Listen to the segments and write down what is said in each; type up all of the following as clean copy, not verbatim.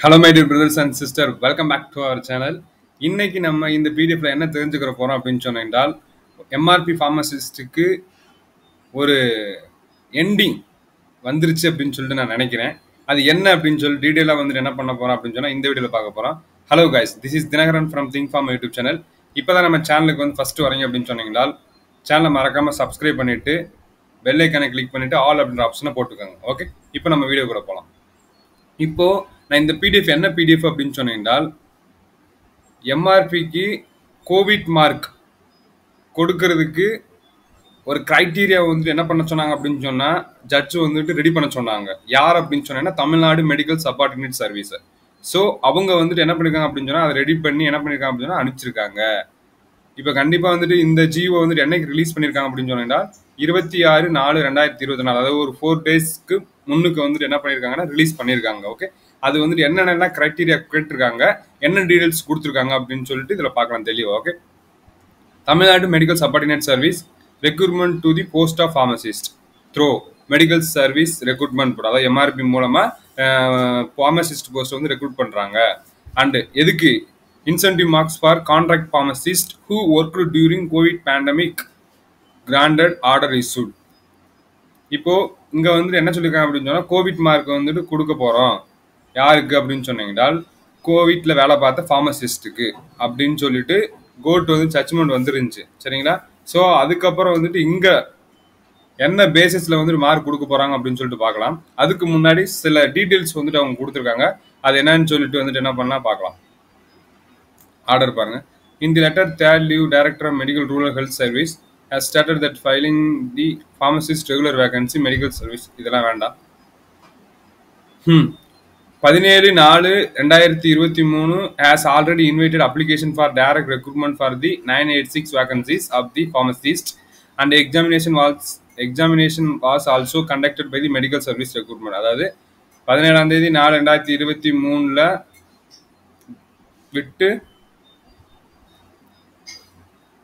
Hello my dear brothers and sisters, welcome back to our channel. இன்னைக்கு நம்ம இந்த பிடிஎஃப்ல என்ன தெரிஞ்சுக்கிற போறோம் அப்படின்னு சொன்னால் எம்ஆர்பி ஃபார்மசிஸ்டுக்கு ஒரு எண்டிங் வந்துருச்சு அப்படின்னு சொல்லிட்டு நான் நினைக்கிறேன். அது என்ன அப்படின்னு சொல்லி டீடைலா வந்துட்டு என்ன பண்ண போறோம் அப்படின்னு சொன்னா இந்த வீடியோல பார்க்க போறோம். Hello guys, this is Dinakaran from Think Pharm YouTube channel. இப்போதான் நம்ம சேனலுக்கு வந்து ஃபர்ஸ்ட் வரீங்க அப்படின்னு சொன்னீங்கன்னால் சேனலை மறக்காம சப்ஸ்கிரைப் பண்ணிட்டு பெல் ஐக்கானை கிளிக் பண்ணிட்டு ஆல் அப்படின்ற ஆப்ஷனை போட்டுக்கோங்க. ஓகே, இப்போ நம்ம வீடியோ கூட போகலாம். இப்போ நான் இந்த பிடிஎஃப் என்ன பிடிஎஃப் அப்படின்னு சொன்னால் எம்ஆர்பிக்கு கோவிட் மார்க் கொடுக்கறதுக்கு ஒரு கிரைட்டீரியா வந்துட்டு என்ன பண்ண சொன்னாங்க அப்படின்னு சொன்னா ஜட்ஜ் வந்துட்டு ரெடி பண்ண சொன்னாங்க. யார் அப்படின்னு சொன்னா Tamil Nadu medical subordinate service. So அவங்க வந்துட்டு என்ன பண்ணிருக்காங்க அப்படின்னு சொன்னா அதை ரெடி பண்ணி என்ன பண்ணிருக்காங்க அப்படின்னு சொன்னா அனுப்பிச்சிருக்காங்க. இப்போ கண்டிப்பா வந்துட்டு இந்த ஜியோ வந்துட்டு என்னைக்கு ரிலீஸ் பண்ணிருக்காங்க அப்படின்னு சொன்னா 26/4/2024, அதாவது ஒரு 4 டேஸ்க்கு முன்னுக்கு வந்துட்டு என்ன பண்ணிருக்காங்கன்னா ரிலீஸ் பண்ணிருக்காங்க. ஓகே, அது வந்துட்டு என்னென்ன கிரைட்டீரியா கேட்டிருக்காங்க, என்ன டீடைல்ஸ் கொடுத்துருக்காங்க அப்படின்னு சொல்லிட்டு இதுல பார்க்கலாம் தெளிவா. Okay, Tamil Nadu medical subordinate service recruitment to the post of pharmacist through medical service recruitment board, அதாவது எம்ஆர்பி மூலமா ஃபார்மசிஸ்ட் போஸ்ட் வந்து ரெக்ரூட் பண்றாங்க. அண்ட் எதுக்கு incentive marks for contract pharmacist who work during Covid pandemic granted order issued. இப்போ இங்க வந்துட்டு என்ன சொல்லியிருக்காங்க அப்படின்னு சொன்னா கோவிட் மார்க் வந்துட்டு கொடுக்க போறோம். யாருக்கு அப்படின்னு சொன்னீங்கன்னா கோவிட்ல வேலை பார்த்த ஃபார்மசிஸ்டுக்கு அப்படின்னு சொல்லிட்டு கோர்ட் வந்து ஜட்ஜ்மெண்ட் வந்துருந்துச்சு. சரிங்களா? ஸோ அதுக்கப்புறம் வந்துட்டு இங்க என்ன பேசிஸ்ல வந்துட்டு மார்க் கொடுக்க போறாங்க அப்படின்னு சொல்லிட்டு பார்க்கலாம். அதுக்கு முன்னாடி சில டீடைல்ஸ் வந்துட்டு அவங்க கொடுத்துருக்காங்க. அது என்னன்னு சொல்லிட்டு வந்துட்டு என்ன பண்ணலாம் பார்க்கலாம். ஆர்டர் பாருங்க. In the letter, Thad Liu, Director of Medical Rural Health Service, has stated that filing the pharmacist regular vacancy medical service இதெல்லாம் வேண்டாம். 17/4/2023 has already invited application for direct recruitment for the 986 vacancies of the pharmacist, and the examination was also conducted by the medical service recruitment. அதாவது 17/4/2023 விட்டு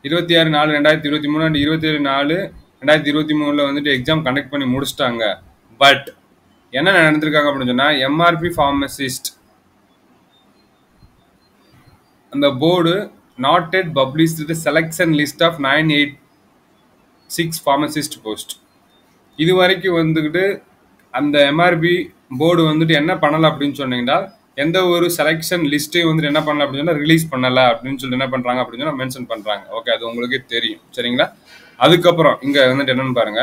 26/4/2023 and 27/4/2023 வந்துட்டு exam conduct பண்ணி முடிச்சிட்டாங்க. But என்ன நடந்திருக்காங்க அப்படின்னு சொன்னா எம்ஆர்பி ஃபார்மசிஸ்ட் அந்த board not yet published the selection list of 986 pharmacist post. இது வரைக்கும் வந்துக்கிட்டு அந்த எம்ஆர்பி போர்டு வந்துட்டு என்ன பண்ணல அப்படின்னு சொன்னீங்கன்னா எந்த ஒரு செலக்ஷன் லிஸ்ட்டையும் வந்துட்டு என்ன பண்ணல அப்படின்னு சொன்னா ரிலீஸ் பண்ணல அப்படின்னு சொல்லிட்டு என்ன பண்றாங்க அப்படின்னு சொன்னா மென்ஷன் பண்றாங்க. ஓகே, அது உங்களுக்கே தெரியும். சரிங்களா? அதுக்கப்புறம் இங்க வந்துட்டு என்னன்னு பாருங்க.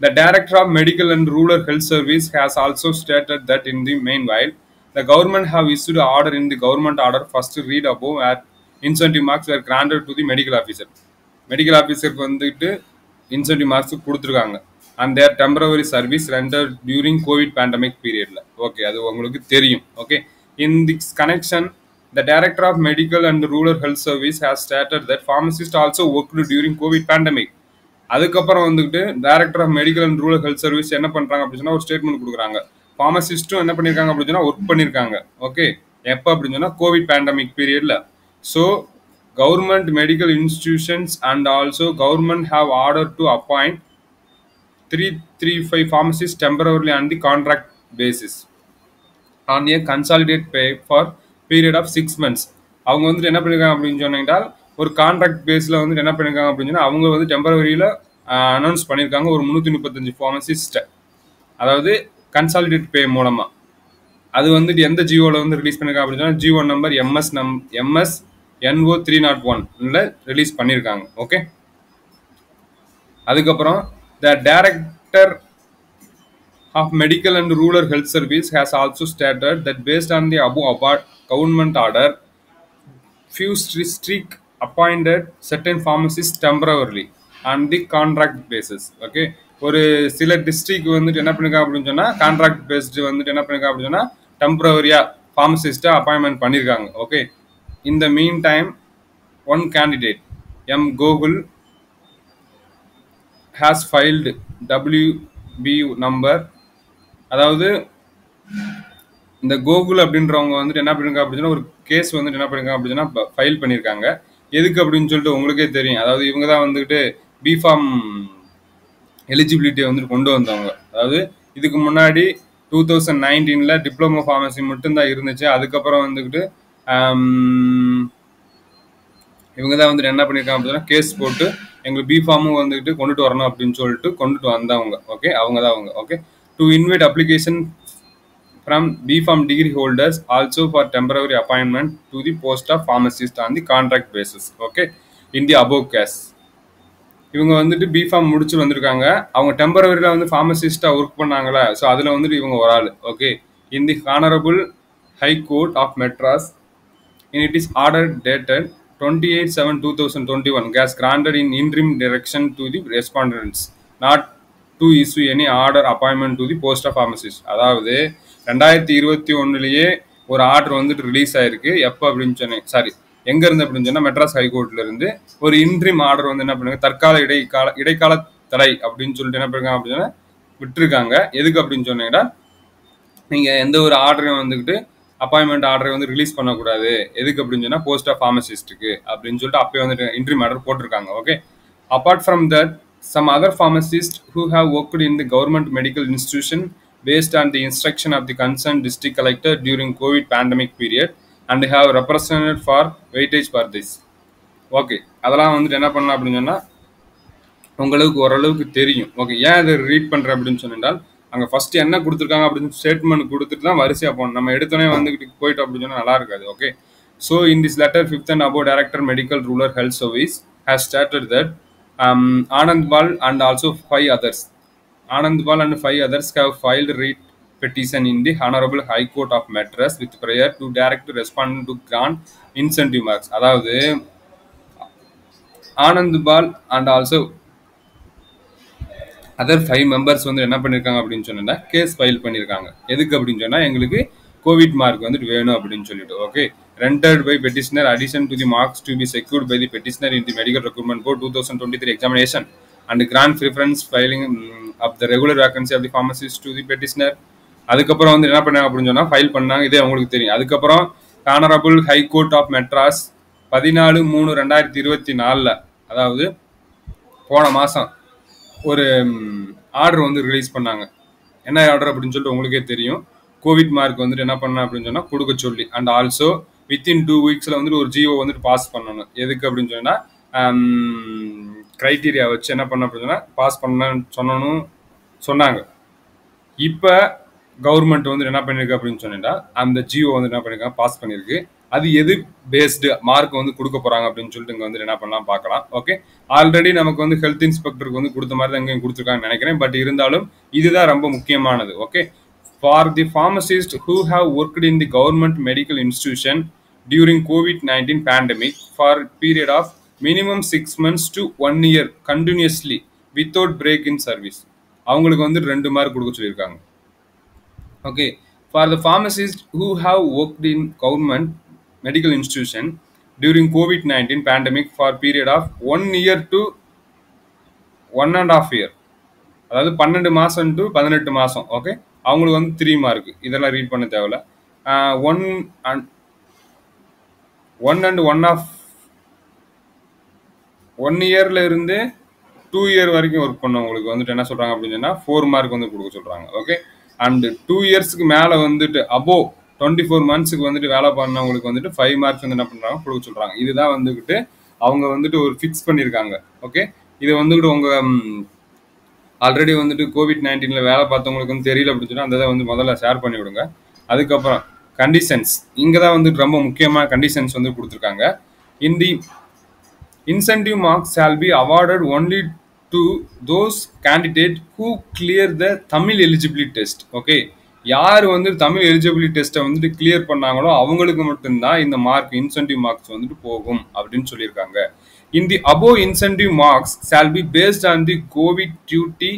The Director of Medical and Rural Health Service has also stated that in the meanwhile, the government have issued an order in the government order first read above at incentive marks were granted to the medical officer. Medical officer வந்துட்டு incentive marks கொடுத்துருக்காங்க and their temporary service rendered during COVID pandemic periodல. Okay, அது உங்களுக்கு தெரியும். Okay, in this connection, the Director of Medical and Rural Health Service has stated that pharmacists also worked during COVID pandemic. அதுக்கப்புறம் வந்துட்டு director of medical and rural health service என்ன பண்றாங்க அப்படின்னு சொன்னா ஒரு ஸ்டேட்மெண்ட் கொடுக்குறாங்க. ஃபார்மசிஸ்டும் என்ன பண்ணிருக்காங்க அப்படின்னு சொன்னா ஒர்க் பண்ணிருக்காங்க. ஓகே, எப்போ அப்படின்னு சொன்னா கோவிட் பேண்டமிக் பீரியட்ல. So government medical institutions and also government have order to appoint 335 pharmacists temporarily on the contract basis on a consolidated pay for period of 6 months. அவங்க வந்துட்டு என்ன பண்ணிருக்காங்க அப்படின்னு சொன்னீங்கன்னா ஒரு கான்ட்ராக்ட் பேஸ்ல வந்து என்ன பண்ணிருக்காங்க அப்படின்னு சொன்னா அவங்க வந்து டெம்பரவரியில அனௌன்ஸ் பண்ணிருக்காங்க ஒரு 335 ஃபார்மசிஸ்ட், அதாவது கன்சாலிடேட் பே மூலமா. அது வந்துட்டு எந்த ஜியோல வந்து ரிலீஸ் பண்ணிருக்காங்க அப்படின்னு சொன்னா ஜியோ நம்பர் MSNO301 ரிலீஸ் பண்ணிருக்காங்க. ஓகே, அதுக்கப்புறம் the Director of Medical and Rural Health Service has also stated that based on the above government order, few district appointed certain pharmacists temporarily on the contract basis. Okay, ஒரு சில district வந்துட்டு என்ன பண்ணிருக்காங்க அப்படின்னு சொன்னா contract based வந்துட்டு என்ன பண்ணிருக்காங்க அப்படின்னு சொன்னா டெம்பரவரியா ஃபார்மசிஸ்டா அப்பாயின்மெண்ட் பண்ணிருக்காங்க. Okay, in the meantime, one candidate Gogul has filed WB number, அதாவது இந்த கோகுல் அப்படின்றவங்க வந்துட்டு என்ன பண்ணிருக்காங்க அப்படின்னா ஒரு கேஸ் வந்துட்டு என்ன பண்ணிருக்காங்க அப்படின்னா ஃபைல் பண்ணியிருக்காங்க. எதுக்கு அப்படின்னு சொல்லிட்டு உங்களுக்கே தெரியும். அதாவது இவங்க தான் வந்துட்டு பிஃபார்ம் எலிஜிபிலிட்டியை வந்துட்டு கொண்டு வந்தவங்க. அதாவது இதுக்கு முன்னாடி 2019 டிப்ளமோ ஃபார்மசி மட்டும்தான் இருந்துச்சு. அதுக்கப்புறம் வந்துக்கிட்டு இவங்க தான் வந்துட்டு என்ன பண்ணியிருக்காங்க அப்படின்னா கேஸ் போட்டு எங்களுக்கு பிஃபார்மும் வந்துட்டு கொண்டுட்டு வரணும் அப்படின்னு சொல்லிட்டு கொண்டுட்டு வந்தவங்க. ஓகே, அவங்க தான் அவங்க. Okay, to invite application from B Pharm degree holders also for temporary appointment to the post of pharmacist on the contract basis. Okay, in the above case. இவங்க வந்துட்டு பிஃபார்ம் முடிச்சு வந்திருக்காங்க. அவங்க டெம்பரவரியில் வந்து ஃபார்மசிஸ்டாக ஒர்க் பண்ணாங்களா, ஸோ அதில் வந்துட்டு இவங்க ஒரு ஆள். Okay, in the honourable high court of Madras in it is order dated 28/7/2021 has granted in interim direction to the respondents not to issue any order appointment to the post of pharmacist. அதாவது 2021 ஒரு order வந்துட்டு release ஆயிருக்கு. எப்போ அப்படின்னு சொன்னேன், sorry எங்க இருந்து அப்படின்னு சொன்னா மெட்ராஸ் ஹைகோர்ட்ல இருந்து ஒரு இன்ட்ரீம் ஆர்டர் வந்து என்ன பண்ணுங்க, தற்கால இடைக்கால தடை அப்படின்னு சொல்லிட்டு என்ன பண்ணுங்க அப்படின்னா விட்டுருக்காங்க. எதுக்கு அப்படின்னு சொன்னீங்கன்னா, நீங்க எந்த ஒரு ஆர்டரையும் வந்துக்கிட்டு அப்பாயின்மெண்ட் ஆர்டரை வந்து ரிலீஸ் பண்ணக்கூடாது. எதுக்கு அப்படின்னு சொன்னா போஸ்ட் ஆஃப் ஃபார்மசிஸ்ட்டுக்கு அப்படின்னு சொல்லிட்டு அப்பயே வந்துட்டு இன்ட்ரீம் ஆர்டர் போட்டிருக்காங்க. Okay, apart from that some other pharmacists who have worked in the government medical institution based on the instruction of the concerned district collector during COVID pandemic period and have represented for weightage for this. Okay, அதெல்லாம் வந்துட்டு என்ன பண்ணலாம் அப்படின்னு சொன்னா உங்களுக்கு ஓரளவுக்கு தெரியும். Okay, ஏன் அதை ரீட் பண்ணுறேன் அப்படின்னு சொன்னால், அங்கே ஃபர்ஸ்ட் என்ன கொடுத்துருக்காங்க அப்படின்னு ஸ்டேட்மெண்ட் கொடுத்துட்டு தான் வரிசையாக போகணும். நம்ம எடுத்தோடனே வந்துக்கிட்டு போயிட்டோம் அப்படின்னு சொன்னால் நல்லா இருக்காது. Okay, so in this letter 5th and above director medical rural health service has stated that Anand Bal and also 5 others have filed writ petition in the Honorable High Court of Madras with prayer to direct respondent to grant incentive marks. அதாவது Anand ball and also other 5 members வந்து என்ன பண்ணியிருக்காங்க அப்படின்னு சொன்னா case file பண்ணியிருக்காங்க. எதுக்கு அப்படின்னு சொன்னால் எங்களுக்கு கோவிட் மார்க் வந்துட்டு வேணும் அப்படின்னு சொல்லிட்டு. Okay, rendered by petitioner addition to the marks to be secured by the petitioner in the medical recruitment board 2023 examination and grant preference filing of the regular vacancy of the pharmacist to the petitioner. அதுக்கப்புறம் வந்து என்ன பண்ணாங்க அப்படின்னு சொன்னால் file பண்ணாங்க. இதே அவங்களுக்கு தெரியும். அதுக்கப்புறம் honourable high court of Madras 14/3/2024 அதாவது போன மாதம் ஒரு ஆர்டர் வந்து ரிலீஸ் பண்ணாங்க. என்ன ஆர்டர் அப்படின்னு சொல்லிட்டு உங்களுக்கே தெரியும். கோவிட் மார்க் வந்துட்டு என்ன பண்ண அப்படின்னு சொன்னால் கொடுக்க சொல்லி அண்ட் ஆல்சோ வித்தின் 2 weeks வந்துட்டு ஒரு ஜிஓ வந்துட்டு பாஸ் பண்ணணும். எதுக்கு அப்படின்னு சொன்னால் க்ரைட்டீரியா வச்சு என்ன பண்ண அப்படின்னு சொன்னால் பாஸ் பண்ண சொன்னாங்க. இப்போ கவர்மெண்ட் வந்து என்ன பண்ணியிருக்கு அப்படின்னு சொன்னா அந்த ஜிஓ வந்து என்ன பண்ணியிருக்காங்க, பாஸ் பண்ணியிருக்கு. அது எது பேஸ்டு மார்க் வந்து கொடுக்க போறாங்க அப்படின்னு சொல்லிட்டு இங்கே வந்து என்ன பண்ணலாம் பார்க்கலாம். ஓகே, ஆல்ரெடி நமக்கு வந்து ஹெல்த் இன்ஸ்பெக்டருக்கு வந்து கொடுத்த மாதிரி தான் இங்கே கொடுத்துருக்காங்கன்னு நினைக்கிறேன். பட் இருந்தாலும் இதுதான் ரொம்ப முக்கியமானது. Okay, for the pharmacist who have worked in the government medical institution during COVID-19 pandemic for a period of minimum 6 months to 1 year continuously without break in service, அவங்களுக்கு வந்து 2 மார்க் கொடுக்க சொல்லியிருக்காங்க. Okay, for the pharmacist who have worked in government medical institution during COVID-19 pandemic for a period of 1 year to 1.5 year, அதாவது 12 மாதம் to 18 மாதம். Okay, அவங்களுக்கு வந்து 3 mark. இதெல்லாம் ரீட் பண்ண தேவையில்ல. 1 and 1 இயர்ல இருந்து 2 இயர் வரைக்கும் ஒர்க் பண்ணவங்களுக்கு வந்துட்டு என்ன சொல்றாங்க அப்படின்னு சொன்னா 4 மார்க் வந்து கொடுக்க சொல்றாங்க. ஓகே, அண்ட் 2 இயர்ஸ்க்கு மேலே வந்துட்டு அபோவ் 24 monthsக்கு வந்துட்டு வேலை பண்ணவங்களுக்கு வந்துட்டு 5 மார்க்ஸ் வந்து என்ன பண்றாங்க கொடுக்க சொல்றாங்க. இதுதான் வந்துகிட்டு அவங்க வந்துட்டு ஒரு ஃபிக்ஸ் பண்ணியிருக்காங்க. ஓகே, இது வந்துகிட்டு உங்க ஆல்ரெடி வந்துட்டு COVID-19 வேலை பார்த்தவங்களுக்கு வந்து தெரியல அப்படின்னு சொன்னா அந்த இதை வந்து முதல்ல ஷேர் பண்ணி விடுங்க. அதுக்கப்புறம் கண்டிஷன்ஸ், இங்கே தான் வந்துட்டு ரொம்ப முக்கியமான கண்டிஷன்ஸ் வந்து கொடுத்துருக்காங்க. இன் தி incentive marks shall be awarded only to those candidate who clear the Tamil eligibility test. Okay, யார் வந்து தமிழ் எலிஜிபிலிட்டி டெஸ்ட்டை வந்துட்டு கிளியர் பண்ணாங்களோ அவங்களுக்கு மட்டும்தான் இந்த மார்க் இன்சென்டிவ் மார்க்ஸ் வந்துட்டு போகும் அப்படின்னு சொல்லியிருக்காங்க. In the above incentive marks shall be based on the COVID duty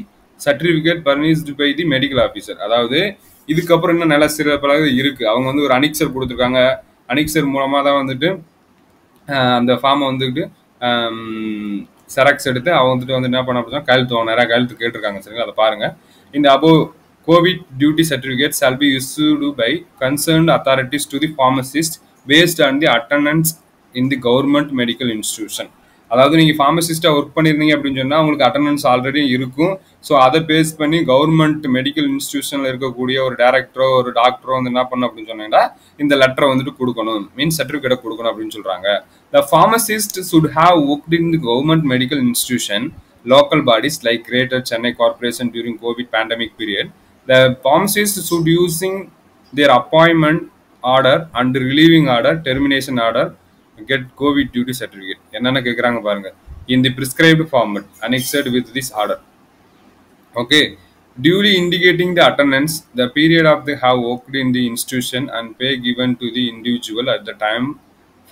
certificate furnished by the medical officer. அதாவது இதுக்கப்புறம் இன்னும் நல்ல சிறப்பாக இருக்கு. அவங்க வந்து ஒரு அனிக்சர் கொடுத்துருக்காங்க. அனிக்சர் மூலமாக தான் வந்துட்டு அந்த ஃபார்மை வந்துட்டு செராக்ஸ் எடுத்து அவங்க வந்துட்டு வந்து என்ன பண்ண அப்படின்னா கையெழுத்து நிறையா கையெழுத்து கேட்டிருக்காங்க. சரிங்களா, அதை பாருங்க. இந்த above COVID duty certificate shall be issued by concerned authorities to the pharmacist based on the attendance in the government medical institution. அதாவது நீங்கள் ஃபார்மசிஸ்ட்டாக ஒர்க் பண்ணியிருந்தீங்க அப்படின்னு சொன்னால் உங்களுக்கு அட்டண்டன்ஸ் ஆல்ரெடி இருக்கும். ஸோ அதை பேஸ் பண்ணி கவர்மெண்ட் மெடிக்கல் இன்ஸ்டிடியூஷனில் இருக்கக்கூடிய ஒரு டேரக்டரோ ஒரு டாக்டரோ வந்து என்ன பண்ணணும் அப்படின்னு சொன்னீங்கன்னா இந்த லெட்டரை வந்துட்டு கொடுக்கணும், மீன்ஸ் சர்டிஃபிகேட்டை கொடுக்கணும் அப்படின்னு சொல்கிறாங்க. The pharmacist should have worked in the government medical institution, local bodies like Greater Chennai Corporation during COVID pandemic period. The pharmacists should using their appointment order and relieving order, termination order, get COVID duty certificate. என்னென்ன கேட்குறாங்க பாருங்க. In the prescribed format annexed with this order. Okay. Duly indicating the attendance, the period of the have worked in the institution and pay given to the individual at the time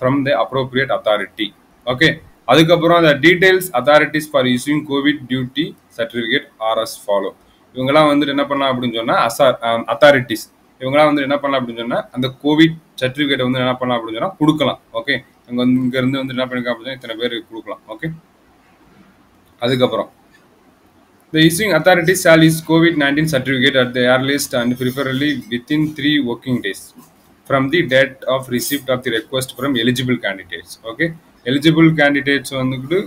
from the appropriate authority. Okay. அதுக்கப்புறம் the details authorities for issuing COVID duty certificate are as follow. இவங்கெல்லாம் வந்துட்டு என்ன பண்ணலாம் அப்படின்னு சொன்னால் authorities இவங்கெல்லாம் வந்து என்ன பண்ணலாம் அப்படின்னு சொன்னால் அந்த கோவிட் சர்டிஃபிகேட்டை வந்து என்ன பண்ணலாம் அப்படின்னு சொன்னால் கொடுக்கலாம். ஓகே, இங்கே வந்து இங்கேருந்து வந்து என்ன பண்ணிக்கலாம் அப்படின்னு இத்தனை பேர் கொடுக்கலாம். ஓகே, அதுக்கப்புறம் the issuing authorities shall issue COVID-19 certificate at the earliest and preferably within 3 working days from the date of receipt of the request from eligible candidates. Okay, eligible candidates வந்துட்டு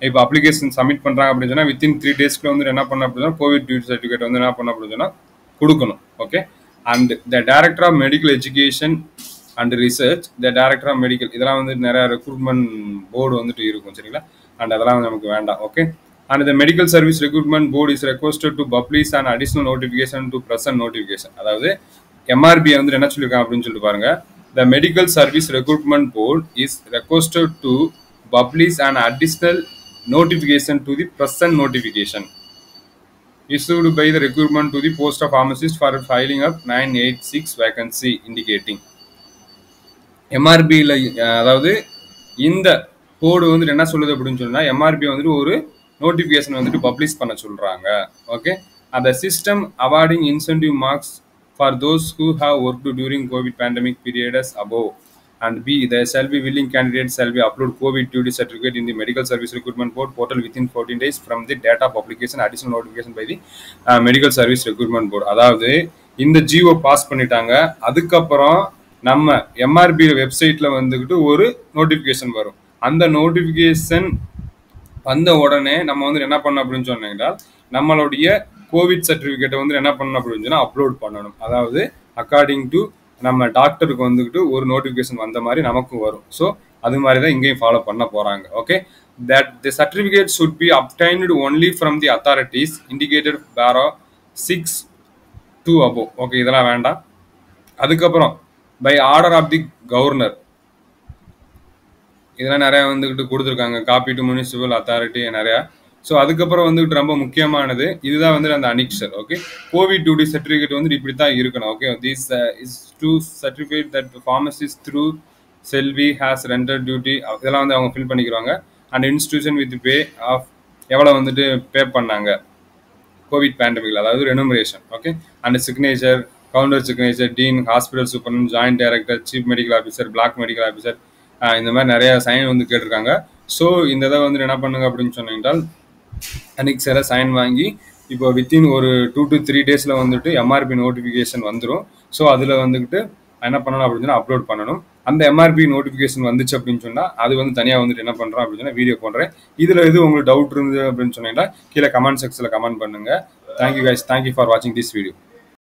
இப்போ அப்ளிகேஷன் சப்மிட் பண்ணுறாங்க அப்படின்னு சொன்னால் within 3 daysக்குள்ள வந்து என்ன பண்ண அப்படின்னா Covid duty certificate வந்து என்ன பண்ண அப்படின்னு சொன்னால் கொடுக்கணும். Okay, and the director of medical education and research, the director of medical, இதெல்லாம் வந்து நிறையா ரெக்ரூட்மெண்ட் போர்டு வந்துட்டு இருக்கும். சரிங்களா, அண்ட் அதெல்லாம் நமக்கு வேண்டாம். Okay, and the medical service recruitment board is requested to publish an additional notification to present notification. அதாவது எம்ஆர்பி வந்து என்ன சொல்லியிருக்காங்க அப்படின்னு சொல்லிட்டு பாருங்க. The medical service recruitment board is requested to publish an additional notification to the present notification issued by the recruitment to the post of pharmacist for filing of 986 vacancy indicating. எம்ஆர்பியில் அதாவது இந்த board வந்து என்ன சொல்லுது அப்படின்னு சொன்னா MRP வந்துட்டு ஒரு notification வந்துட்டு பப்ளிஷ் பண்ண சொல்றாங்க. ஓகே, அந்த system awarding incentive marks for those who have worked during Covid pandemic period as above and B, there shall be willing candidates shall be upload COVID duty certificate in the medical service recruitment board portal within 14 days from the date of publication, additional notification by the medical service recruitment board. அதாவது இந்த GO pass பண்ணிட்டாங்க, அதுக்கப்புறம் நம்ம MRP வெப்சைட்ல வந்துக்கிட்டு ஒரு notification வரும். அந்த நோட்டிஃபிகேஷன் வந்த உடனே நம்ம வந்து என்ன பண்ணணும் அப்படின்னு சொன்னீங்கன்னா நம்மளுடைய கோவிட் சர்டிஃபிகேட்டை வந்து என்ன பண்ணணும் அப்படின்னு சொன்னால் அப்லோட் பண்ணணும். அதாவது அக்கார்டிங் டு நம்ம டாக்டருக்கு வந்துக்கிட்டு ஒரு நோட்டிஃபிகேஷன் வந்த மாதிரி நமக்கும் வரும். ஸோ அது மாதிரி தான் இங்கேயும் ஃபாலோ பண்ண போகிறாங்க. Okay, that the certificate should be obtained only from the authorities indicated para 6 to above. Okay, இதெல்லாம் வேண்டாம். அதுக்கப்புறம் by order of the governor, இதெல்லாம் நிறையா வந்துக்கிட்டு கொடுத்துருக்காங்க. காப்பி டு முனிசிபல் அத்தாரிட்டி நிறையா. ஸோ அதுக்கப்புறம் வந்துக்கிட்டு ரொம்ப முக்கியமானது இதுதான் வந்து அந்த annexure. Okay, covid duty certificate வந்து இப்படி தான் இருக்கணும். Okay, this is to certificate that pharmacist Thiru Selvi has render duty, இதெல்லாம் வந்து அவங்க ஃபில் பண்ணிக்கிறாங்க. And institution with pay of எவ்வளோ வந்துட்டு பே பண்ணாங்க கோவிட் பேண்டமிக்கில், அதாவது remuneration. Okay, and signature, counter signature, dean, hospital superintendent, joint director, chief medical officer, block medical officer, இந்த மாதிரி நிறைய சைன் வந்து கேட்டிருக்காங்க. ஸோ இந்த இதை வந்து என்ன பண்ணுங்க அப்படின்னு சொன்னீங்கன்னால் அன்னைக்கு சில சைன் வாங்கி இப்போ வித்தின் ஒரு 2 to 3 daysல வந்துட்டு எம்ஆர்பி நோட்டிஃபிகேஷன் வந்துடும். ஸோ அதில் வந்துக்கிட்டு என்ன பண்ணணும் அப்படின்னு சொன்னால் அப்லோட் பண்ணணும். அந்த எம்ஆர்பி நோட்டிஃபிகேஷன் வந்துச்சு அப்படின்னு சொன்னால் அது வந்து தனியாக வந்துட்டு என்ன பண்ணுறோம் அப்படின்னு சொன்னால் வீடியோ போடுறேன். இதில் எது உங்களுக்கு டவுட் இருந்தது அப்படின்னு சொன்னீங்கன்னா கீழே கமெண்ட் செக்ஷனில் கமெண்ட் பண்ணுங்கள். தேங்க்யூ கைஸ், தேங்க்யூ ஃபார் வாட்சிங் திஸ் வீடியோ.